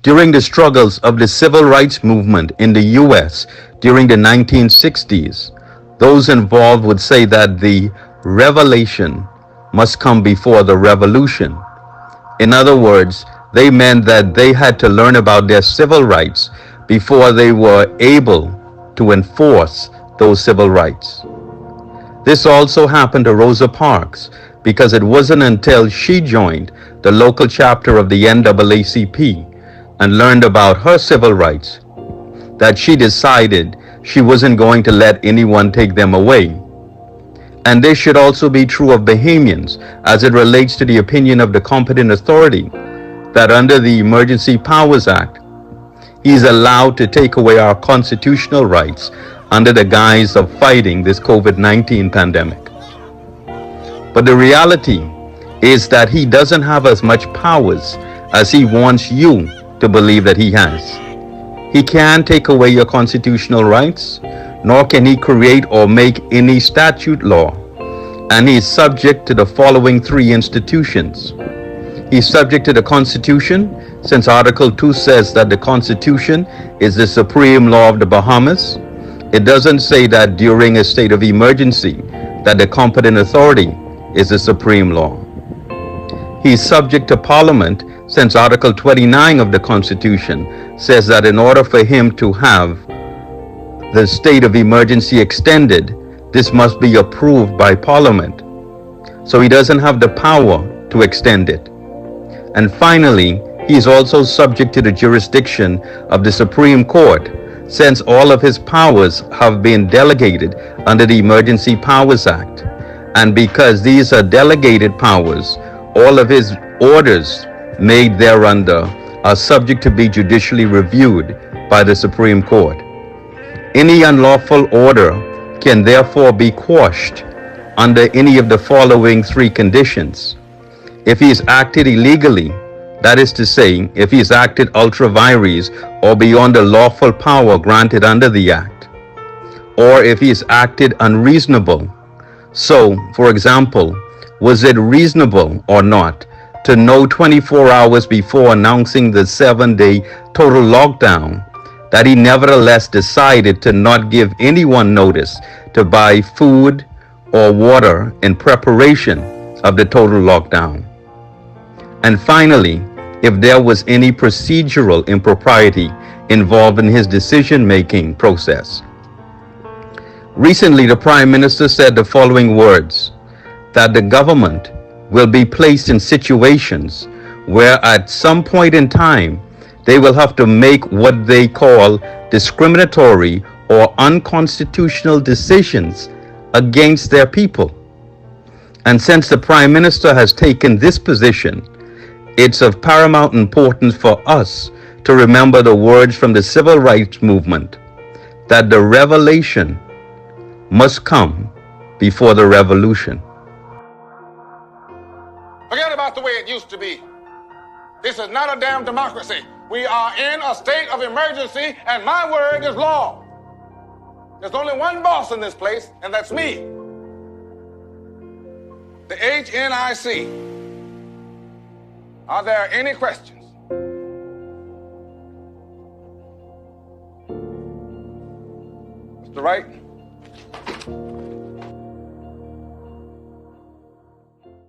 During the struggles of the civil rights movement in the US during the 1960s, those involved would say that the revelation must come before the revolution. In other words, they meant that they had to learn about their civil rights before they were able to enforce those civil rights. This also happened to Rosa Parks because it wasn't until she joined the local chapter of the NAACP and learned about her civil rights that she decided she wasn't going to let anyone take them away. And this should also be true of Bahamians as it relates to the opinion of the competent authority that under the Emergency Powers Act, he is allowed to take away our constitutional rights under the guise of fighting this COVID-19 pandemic. But the reality is that he doesn't have as much powers as he wants you to believe that he has. He can't take away your constitutional rights, nor can he create or make any statute law. And he is subject to the following three institutions. He is subject to the Constitution, since Article 2 says that the Constitution is the supreme law of the Bahamas. It doesn't say that during a state of emergency that the competent authority is the supreme law. He is subject to Parliament, since Article 29 of the Constitution says that in order for him to have the state of emergency extended, this must be approved by Parliament. So he doesn't have the power to extend it. And finally, he is also subject to the jurisdiction of the Supreme Court, since all of his powers have been delegated under the Emergency Powers Act. And because these are delegated powers, all of his orders made thereunder are subject to be judicially reviewed by the Supreme Court. Any unlawful order can therefore be quashed under any of the following three conditions. If he has acted illegally, that is to say, if he has acted ultra vires or beyond the lawful power granted under the Act, or if he has acted unreasonable. So, for example, was it reasonable or not to know 24 hours before announcing the 7-day total lockdown that he nevertheless decided to not give anyone notice to buy food or water in preparation of the total lockdown? And finally, if there was any procedural impropriety involved in his decision-making process. Recently, the Prime Minister said the following words, that the government will be placed in situations where at some point in time, they will have to make what they call discriminatory or unconstitutional decisions against their people. And since the Prime Minister has taken this position, it's of paramount importance for us to remember the words from the civil rights movement that the revelation must come before the revolution. Forget about the way it used to be. This is not a damn democracy. We are in a state of emergency, and my word is law. There's only one boss in this place, and that's me. The HNIC. Are there any questions? Mr. Wright?